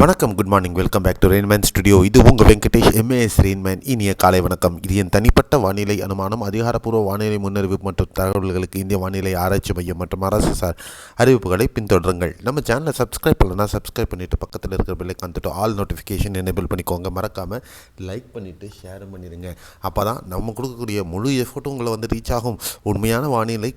வணக்கம், good morning, welcome back to Rainman studio. இது உங்கள் வெங்கடேஷ் எம்ஏஎஸ் ரெயின்மேன். இனிய காலை வணக்கம். இது என் தனிப்பட்ட வானிலை அனுமானம். அதிகாரப்பூர்வ வானிலை முன்னறிவிப்பு மற்றும் தகவல்களுக்கு இந்திய வானிலை ஆராய்ச்சி மையம் மற்றும் அரசு சார் அறிவிப்புகளை பின்தொடருங்கள். நம்ம சேனலை சப்ஸ்கிரைப் பண்ணலன்னா சப்ஸ்கிரைப் பண்ணிவிட்டு பக்கத்தில் இருக்கிற பெல்லை காந்துட்டு ஆல் நோட்டிஃபிகேஷன் எனேபிள் பண்ணிக்கோங்க. மறக்காமல் லைக் பண்ணிவிட்டு ஷேர் பண்ணிடுங்க. அப்போ தான் நம்ம கொடுக்கக்கூடிய முழு எஃபர்ட்டும் உங்களை ரீச் ஆகும். உண்மையான வானிலை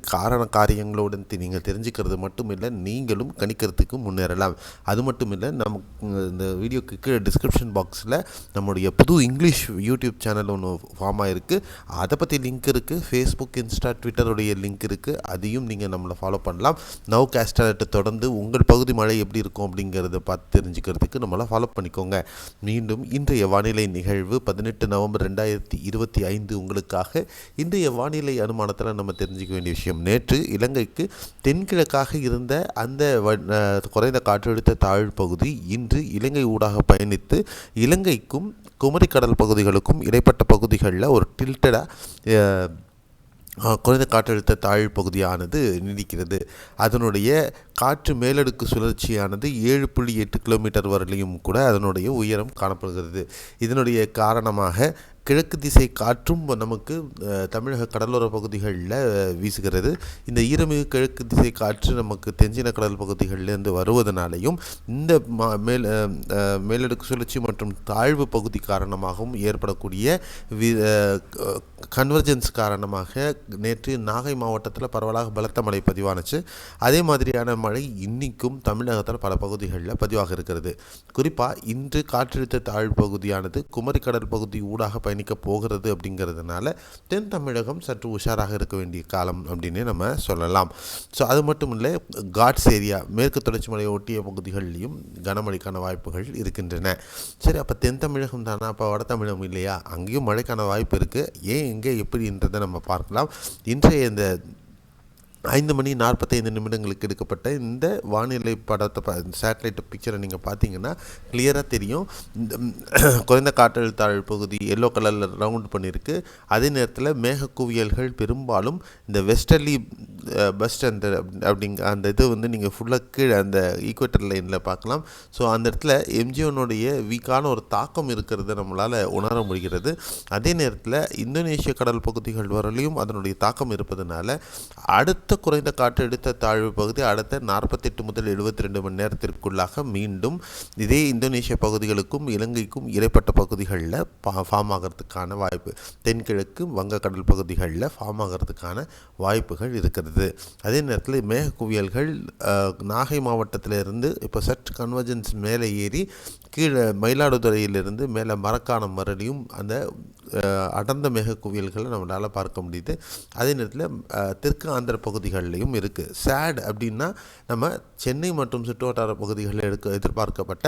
காரியங்களோடு நீங்கள் தெரிஞ்சுக்கிறது மட்டும் இல்லை, நீங்களும் கணிக்கிறதுக்கு முன்னேறலாம். அது மட்டும் இல்லை, நம்ம இந்த வீடியோக்கு கீழே டிஸ்கிரிப்ஷன் பாக்ஸில் நம்முடைய புது இங்கிலீஷ் யூடியூப் சேனல் ஒன்று ஃபார்ம் ஆகிருக்கு. அதை பற்றி லிங்க் இருக்குது. ஃபேஸ்புக், இன்ஸ்டா, ட்விட்டருடைய லிங்க் இருக்குது. அதையும் நீங்கள் நம்மளை ஃபாலோ பண்ணலாம். நவ் கேஸ்டர்ட்டை தொடர்ந்து உங்கள் பகுதி மழை எப்படி இருக்கும் அப்படிங்கிறத பார்த்து தெரிஞ்சுக்கிறதுக்கு நம்மளை ஃபாலோ பண்ணிக்கோங்க. மீண்டும் இன்றைய வானிலை நிகழ்வு 18 நவம்பர் 2025 உங்களுக்காக. இன்றைய வானிலை அனுமானத்தில் நம்ம தெரிஞ்சுக்க வேண்டிய விஷயம், நேற்று இலங்கைக்கு தென்கிழக்காக இருந்த அந்த குறைந்த காற்றழுத்த தாழ்வு பகுதி இன்று இலங்கை ஊடாக பயணித்து இலங்கைக்கும் குமரிக்கடல் பகுதிகளுக்கும் இடைப்பட்ட பகுதிகளில் ஒரு டில்டடாக குறைந்த காற்றழுத்த தாழ்வு பகுதியானது நீடிக்கிறது. அதனுடைய காற்று மேலடுக்கு சுழற்சியானது 7.8 கிலோமீட்டர் வரையிலும் கூட அதனுடைய உயரம் காணப்படுகிறது. இதனுடைய காரணமாக கிழக்கு திசை காற்றும் நமக்கு தமிழக கடலோர பகுதிகளில் வீசுகிறது. இந்த ஈரமிகு கிழக்கு திசை காற்று நமக்கு தென்சீன கடல் பகுதிகளிலிருந்து வருவதனாலையும் இந்த மேலடுக்கு சுழற்சி மற்றும் தாழ்வு பகுதி காரணமாகவும் ஏற்படக்கூடிய கன்வர்ஜென்ஸ் காரணமாக நேற்று நாகை மாவட்டத்தில் பரவலாக பலத்த மழை பதிவானுச்சு. அதே மாதிரியான மழை இன்னிக்கும் தமிழகத்தில் பல பகுதிகளில் பதிவாக இருக்கிறது. குறிப்பாக இன்று காற்றழுத்த தாழ்வு பகுதியானது குமரிக்கடல் பகுதி ஊடாக பயணிக்க போகிறது. அப்படிங்கிறதுனால தென் தமிழகம் சற்று உஷாராக இருக்க வேண்டிய காலம் அப்படின்னு நம்ம சொல்லலாம். ஸோ அது மட்டும் இல்லை, காட்ஸ் ஏரியா மேற்கு தொடர்ச்சி மலையை ஒட்டிய பகுதிகளிலையும் கனமழைக்கான வாய்ப்புகள் இருக்கின்றன. சரி, அப்போ தென் தமிழகம் தானே, அப்போ வட தமிழகம் இல்லையா? அங்கேயும் மழைக்கான வாய்ப்பு இருக்குது. ஏன், எங்கே, எப்படின்றதை நம்ம பார்க்கலாம். இன்றைய இந்த 5:45 எடுக்கப்பட்ட இந்த வானிலை படத்தை சேட்டலைட் பிக்சரை நீங்கள் பார்த்தீங்கன்னா கிளியராக தெரியும். இந்த குறைந்த காற்றழுத்த தாழ்வு பகுதி எல்லோ கலரில் ரவுண்ட் பண்ணியிருக்கு. அதே நேரத்தில் மேகக்குவியல்கள் பெரும்பாலும் இந்த வெஸ்டர்லி பஸ்ட் அந்த இது நீங்கள் ஃபுல்லாக கீழே அந்த ஈக்குவேட்டர் லைனில் பார்க்கலாம். ஸோ அந்த இடத்துல எம்ஜிஓனுடைய வீக்கான ஒரு தாக்கம் இருக்கிறத நம்மளால் உணர முடிகிறது. அதே நேரத்தில் இந்தோனேஷிய கடல் பகுதிகள் வரலையும் அதனுடைய தாக்கம் இருப்பதனால அடுத்த குறைந்த காற்றழுத்த தாழ்வு பகுதி அடுத்த 48 முதல் 72 மணி நேரத்திற்குள்ளாக மீண்டும் இதே இந்தோனேஷிய பகுதிகளுக்கும் இலங்கைக்கும் இடைப்பட்ட பகுதிகளில் ஃபார்ம் ஆகிறதுக்கான வாய்ப்பு, தென்கிழக்கு வங்கக்கடல் பகுதிகளில் ஃபார்ம் ஆகிறதுக்கான வாய்ப்புகள் இருக்கிறது. அதே நேரத்தில் மேகக்குவியல்கள் நாகை மாவட்டத்திலிருந்து இப்போ சற்று கன்வர்ஜென்ஸ் மேலே ஏறி கீழே மயிலாடுதுறையிலிருந்து மேலே மரக்காணம் வரலையும் அந்த அடர்ந்த மேகக்குவியல்களை நம்மளால் பார்க்க முடியுது. அதே நேரத்தில் தெற்கு ஆந்திர பகுதிகளிலையும் இருக்குது. சேட் அப்படின்னா நம்ம சென்னை மற்றும் சுற்றுவட்டார பகுதிகளில் எதிர்பார்க்கப்பட்ட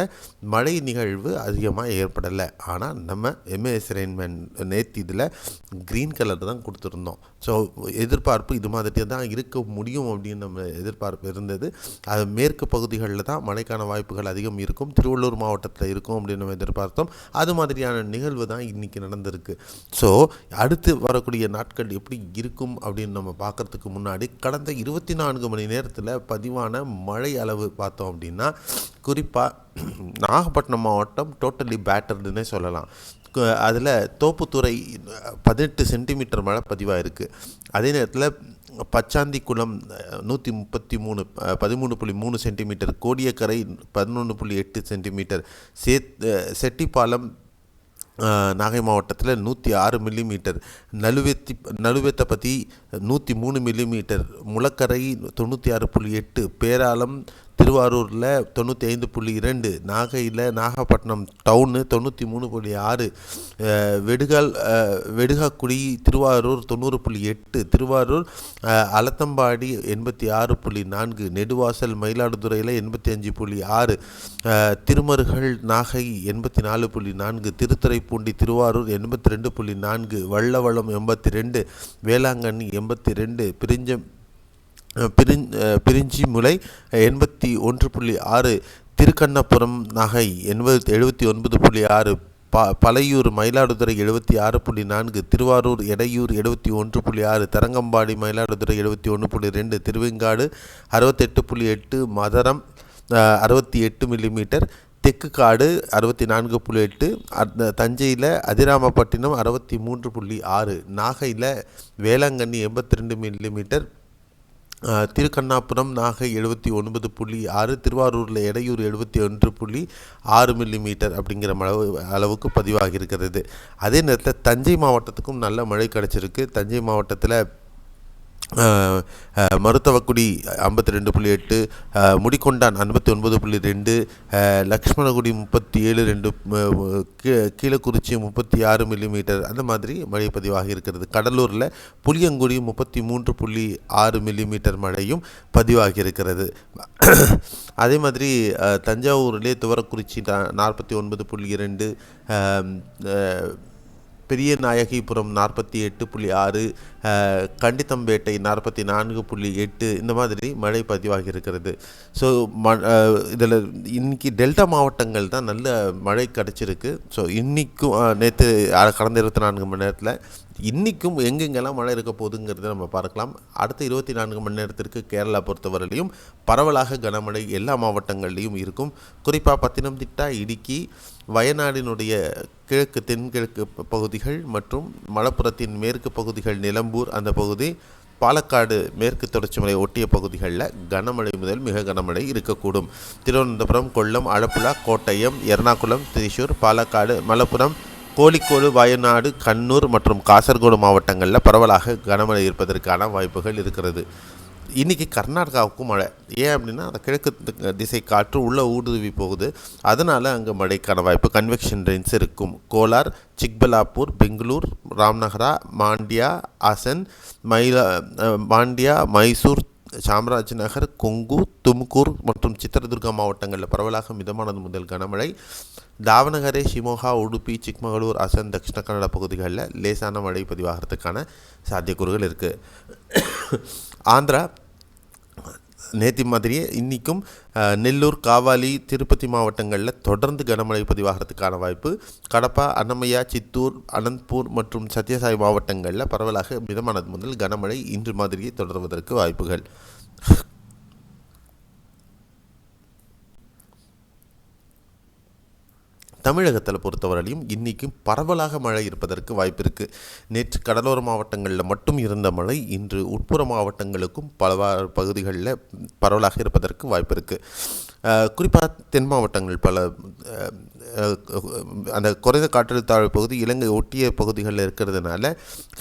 மழை நிகழ்வு அதிகமாக ஏற்படலை. ஆனால் நம்ம எம்ஏஎஸ் ரெயின்மேன் நேற்று இதில் க்ரீன் கலர் தான் கொடுத்துருந்தோம். ஸோ எதிர்பார்ப்பு இது மாதிரி தான் இருக்க முடியும் அப்படின்னு நம்ம எதிர்பார்ப்பு இருந்தது. அது மேற்கு பகுதிகளில் தான் மழைக்கான வாய்ப்புகள் அதிகம் இருக்கும், திருவள்ளூர் மாவட்டத்தில் இருக்கும் அப்படின்னு நம்ம எதிர்பார்த்தோம். அது மாதிரியான நிகழ்வு தான் இன்றைக்கி நடந்திருக்கு. ஸோ அடுத்து வரக்கூடிய நாட்கள் எப்படி இருக்கும் அப்படின்னு நம்ம பார்க்கறதுக்கு முன்னாடி கடந்த 24 மணி நேரத்தில் பதிவான மழை அளவு பார்த்தோம் அப்படின்னா குறிப்பாக நாகப்பட்டினம் மாவட்டம் டோட்டலி பேட்டர்டுன்னே சொல்லலாம். அதில் தோப்புத்துறை 18 சென்டிமீட்டர் மழை பதிவாக இருக்குது. அதே நேரத்தில் பச்சாந்திக்குளம் 13.3 சென்டிமீட்டர், கோடியக்கரை 11.8 சென்டிமீட்டர், செட்டிப்பாலம் நாகை மாவட்டத்தில் 106 மில்லிமீட்டர், நலுவேத்தபதி 103 மில்லிமீட்டர், முளக்கரை 96.8, பேராலம் திருவாரூரில் 95.2, நாகையில் நாகப்பட்டினம் டவுனு 93.6, வெடுகாக்குடி திருவாரூர் 90.8, திருவாரூர் அலத்தம்பாடி 86.4, நெடுவாசல் மயிலாடுதுறையில் 85.6, திருமருகல் நாகை 84.4, திருத்துறைப்பூண்டி திருவாரூர் 82.4, வள்ளவளம் 82, வேளாங்கண்ணி 82, பிரிஞ்சிமுலை 81.6, திருக்கண்ணபுரம் நாகை 79.6, பழையூர் மயிலாடுதுறை 76.4, திருவாரூர் எடையூர் 71.6, தரங்கம்பாடி மயிலாடுதுறை 71.2, திருவெங்காடு 68.8, மதரம் 68 மில்லிமீட்டர், தெற்கு காடு 64.8, தஞ்சையில் அதிராமப்பட்டினம் 63.6, நாகையில் வேளாங்கண்ணி 82 மில்லிமீட்டர், திருக்கண்ணாபுரம் நாகை 79.6, திருவாரூரில் எடையூர் 71.6 மில்லிமீட்டர் அப்படிங்கிற அளவுக்கு பதிவாகி இருக்கிறது. அதே நேரத்தில் தஞ்சை மாவட்டத்துக்கும் நல்ல மழை கிடச்சிருக்கு. தஞ்சை மாவட்டத்தில் மருத்துவக்குடி 52.8, முடிக்கொண்டான் 59.2, லக்ஷ்மணகுடி 37.2, கீழக்குறிச்சி 36 மில்லிமீட்டர் அந்த மாதிரி மழை பதிவாகி இருக்கிறது. கடலூரில் புளியங்குடி 33.6 மில்லிமீட்டர் மழையும் பதிவாகி இருக்கிறது. அதே மாதிரி தஞ்சாவூரிலே துவரக்குறிச்சி 49.2, பெரிய நாயகிபுரம் 48.6, கண்டித்தம்பேட்டை 44.8 இந்த மாதிரி மழை பதிவாகி இருக்கிறது. ஸோ இதில் இன்றைக்கி டெல்டா மாவட்டங்கள் தான் நல்ல மழை கிடச்சிருக்கு. ஸோ இன்றைக்கும் நேற்று கடந்த 24 மணி நேரத்தில் இன்றைக்கும் எங்கெங்கெல்லாம் மழை இருக்க போகுதுங்கிறத நம்ம பார்க்கலாம். அடுத்த 24 மணி நேரத்திற்கு கேரளா பொறுத்தவரையிலையும் பரவலாக கனமழை எல்லா மாவட்டங்கள்லேயும் இருக்கும். குறிப்பாக பத்தனம்திட்டா, இடுக்கி, வயநாடினுடைய கிழக்கு தென்கிழக்கு பகுதிகள் மற்றும் மலப்புரத்தின் மேற்கு பகுதிகள், நிலம்பூர் அந்த பகுதி, பாலக்காடு மேற்கு தொடர்ச்சி மலை ஒட்டிய பகுதிகளில் கனமழை முதல் மிக கனமழை இருக்கக்கூடும். திருவனந்தபுரம், கொல்லம், ஆலப்புழா, கோட்டயம், எர்ணாகுளம், திரிசூர், பாலக்காடு, மலப்புரம், கோழிக்கோடு, வயநாடு, கண்ணூர் மற்றும் காசர்கோடு மாவட்டங்களில் பரவலாக கனமழை இருப்பதற்கான வாய்ப்புகள் இருக்கிறது. இன்றைக்கி கர்நாடகாவுக்கும் மழை. ஏன் அப்படின்னா அந்த கிழக்கு திசை காற்று உள்ளே ஊடுருவி போகுது. அதனால் அங்கே மழைக்கான வாய்ப்பு, கன்வெக்ஷன் ரெயின்ஸ் இருக்கும். கோலார், சிக்பலாப்பூர், பெங்களூர், ராம்நகரா, மாண்டியா, ஆசன், மாண்டியா, மைசூர், சாம்ராஜ்நகர், கொங்கு, தும்கூர் மற்றும் சித்திரதுர்கா மாவட்டங்களில் பரவலாக மிதமானது முதல் கனமழை. தாவணகரே, ஷிமோகா, உடுப்பி, சிக்மகளூர், அசன், தட்சிண கன்னட பகுதிகளில் லேசான மழை பதிவாகிறதுக்கான சாத்தியக்கூறுகள் இருக்குது. ஆந்திரா நேற்று மாதிரியே இன்றைக்கும் நெல்லூர், காவாலி, திருப்பதி மாவட்டங்களில் தொடர்ந்து கனமழை பதிவாகிறதுக்கான வாய்ப்பு. கடப்பா, அன்னமய்யா, சித்தூர், அனந்த்பூர் மற்றும் சத்யசாய் மாவட்டங்களில் பரவலாக மிதமானது முதல் கனமழை இன்று மாதிரியே தொடர்வதற்கு வாய்ப்புகள். தமிழகத்தில் பொறுத்தவரையிலும் இன்றைக்கும் பரவலாக மழை இருப்பதற்கு வாய்ப்பு இருக்குது. நேற்று கடலோர மாவட்டங்களில் மட்டும் இருந்த மழை இன்று உட்புற மாவட்டங்களுக்கும் பல பகுதிகளில் பரவலாக இருப்பதற்கு வாய்ப்பு இருக்குது. குறிப்பாக தென் மாவட்டங்கள் பல அந்த குறைந்த காற்றழுத்த பகுதி இலங்கை ஒட்டிய பகுதிகளில் இருக்கிறதுனால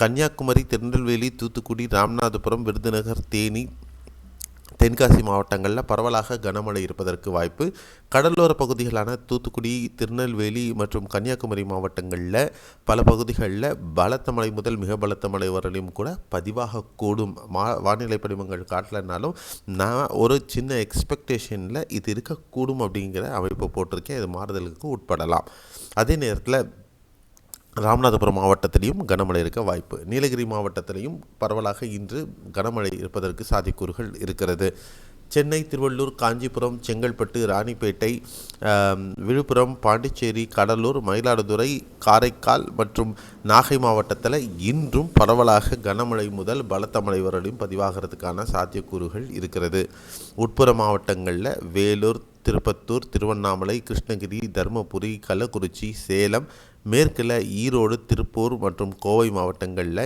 கன்னியாகுமரி, திருநெல்வேலி, தூத்துக்குடி, ராமநாதபுரம், விருதுநகர், தேனி, தென்காசி மாவட்டங்களில் பரவலாக கனமழை இருப்பதற்கு வாய்ப்பு. கடலோர பகுதிகளான தூத்துக்குடி, திருநெல்வேலி மற்றும் கன்னியாகுமரி மாவட்டங்களில் பல பகுதிகளில் பலத்த மழை முதல் மிக பலத்த மழை வரலையும் கூட பதிவாகக்கூடும். வானிலை படிவங்கள் காட்டலைனாலும் நான் ஒரு சின்ன எக்ஸ்பெக்டேஷனில் இது இருக்கக்கூடும் அப்படிங்கிற அமைப்பு போட்டிருக்கேன். இது மாறுதலுக்கு உட்படலாம். அதே நேரத்தில் ராமநாதபுரம் மாவட்டத்திலையும் கனமழை இருக்க வாய்ப்பு. நீலகிரி மாவட்டத்திலையும் பரவலாக இன்று கனமழை இருப்பதற்கு சாத்தியக்கூறுகள் இருக்கிறது. சென்னை, திருவள்ளூர், காஞ்சிபுரம், செங்கல்பட்டு, ராணிப்பேட்டை, விழுப்புரம், பாண்டிச்சேரி, கடலூர், மயிலாடுதுறை, காரைக்கால் மற்றும் நாகை மாவட்டத்தில் இன்றும் பரவலாக கனமழை முதல் பலத்த மழை வரையிலும் பதிவாகிறதுக்கான சாத்தியக்கூறுகள் இருக்கிறது. உட்புற மாவட்டங்களில் வேலூர், திருப்பத்தூர், திருவண்ணாமலை, கிருஷ்ணகிரி, தருமபுரி, கள்ளக்குறிச்சி, சேலம், மேற்கில் ஈரோடு, திருப்பூர் மற்றும் கோவை மாவட்டங்களில்,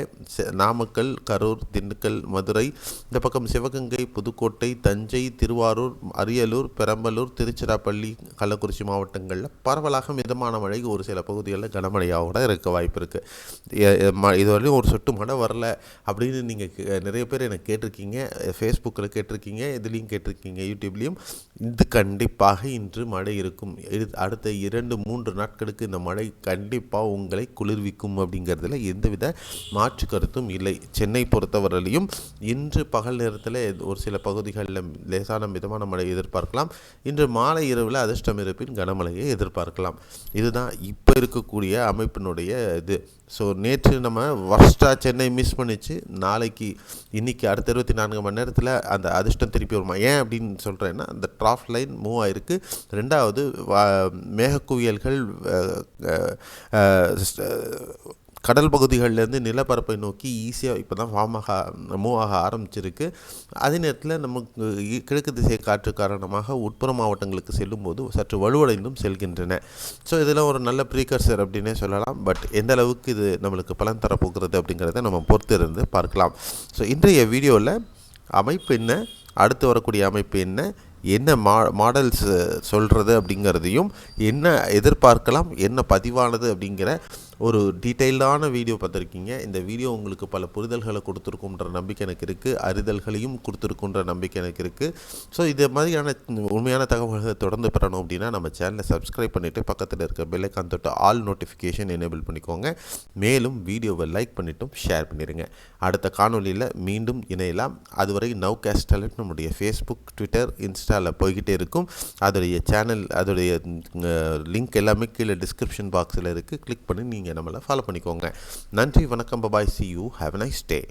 நாமக்கல், கரூர், திண்டுக்கல், மதுரை, இந்த பக்கம் சிவகங்கை, புதுக்கோட்டை, தஞ்சை, திருவாரூர், அரியலூர், பெரம்பலூர், திருச்சிராப்பள்ளி, கள்ளக்குறிச்சி மாவட்டங்களில் பரவலாக மிதமான மழை, ஒரு சில பகுதிகளில் கனமழையாக இருக்க வாய்ப்பு இருக்குது. இதுவரையும் ஒரு சொட்டு மழை வரல அப்படின்னு நீங்கள் நிறைய பேர் எனக்கு கேட்டிருக்கீங்க. ஃபேஸ்புக்கில் கேட்டிருக்கீங்க, இதுலேயும் கேட்டிருக்கீங்க, யூடியூப்லேயும். இது கண்டிப்பாக இன்று மழை இருக்கும். அடுத்த 2-3 நாட்களுக்கு இந்த மழை கண்டிப்பாக உங்களை குளிர்விக்கும் அப்படிங்கிறதுல எந்தவித மாற்று கருத்தும் இல்லை. சென்னை பொறுத்தவரையிலையும் இன்று பகல் நேரத்தில் ஒரு சில பகுதிகளில் லேசான மிதமான மழை எதிர்பார்க்கலாம். இன்று மாலை இரவில் அதிர்ஷ்டம் இருப்பின் கனமழையை எதிர்பார்க்கலாம். இதுதான் இப்போ இருக்கக்கூடிய அமைப்பினுடைய இது. ஸோ நேற்று நம்ம வர்ஸ்ட்டாக சென்னை மிஸ் பண்ணிச்சு. இன்றைக்கி அடுத்த 24 மணி நேரத்தில் அந்த அதிர்ஷ்டம் திருப்பி வருமா? ஏன் அப்படின்னு சொல்கிறேன்னா, அந்த ட்ராஃப் லைன் மூவ் ஆகிருக்கு. ரெண்டாவது மேகக்குவியல்கள் கடல் பகுதிகளிலேருந்து நிலப்பரப்பை நோக்கி ஈஸியாக இப்போ தான் மூவ் ஆக ஆரம்பிச்சிருக்கு. அதே நேரத்தில் நமக்கு கிழக்கு திசை காற்று காரணமாக உட்புற மாவட்டங்களுக்கு செல்லும்போது சற்று வலுவடைந்தும் செல்கின்றன. ஸோ இதெல்லாம் ஒரு நல்ல ப்ரீகர்சர் அப்படின்னே சொல்லலாம். பட் எந்த அளவுக்கு இது நம்மளுக்கு பலன் தரப்போகிறது அப்படிங்கிறத நம்ம பொறுத்து இருந்து பார்க்கலாம். ஸோ இன்றைய வீடியோவில் அமைப்பு என்ன, அடுத்து வரக்கூடிய அமைப்பு என்ன மாடல்ஸ் சொல்கிறது அப்படிங்கிறதையும், என்ன எதிர்பார்க்கலாம், என்ன பதிவானது அப்படிங்கிற ஒரு டீட்டெயில்டான வீடியோ பார்த்துருக்கீங்க. இந்த வீடியோ உங்களுக்கு பல புரிதல்களை கொடுத்துருக்குன்ற நம்பிக்கை எனக்கு இருக்குது, அறிதல்களையும் கொடுத்துருக்குன்ற நம்பிக்கை எனக்கு இருக்குது. ஸோ இது மாதிரியான உண்மையான தகவல்களை தொடர்ந்து பெறணும் அப்படின்னா நம்ம சேனலை சப்ஸ்கிரைப் பண்ணிவிட்டு பக்கத்தில் இருக்க பெல் ஐகான் தொட்டு ஆல் நோட்டிஃபிகேஷன் எனேபிள் பண்ணிக்கோங்க. மேலும் வீடியோவை லைக் பண்ணிவிட்டும் ஷேர் பண்ணிடுங்க. அடுத்த காணொலியில் மீண்டும் இணையலாம். அதுவரை நவ்காஸ்ட் டேலண்ட் நம்முடைய ஃபேஸ்புக், ட்விட்டர், இன்ஸ்டாவில் போய்கிட்டே இருக்கும். அதோடைய சேனல், அதோடைய லிங்க் எல்லாமே கீழே டிஸ்கிரிப்ஷன் பாக்ஸில் இருக்குது. கிளிக் பண்ணி நீங்கள் நம்மளை ஃபாலோ பண்ணிக்கோங்க. நன்றி, வணக்கம், பாய், see you, have a nice day.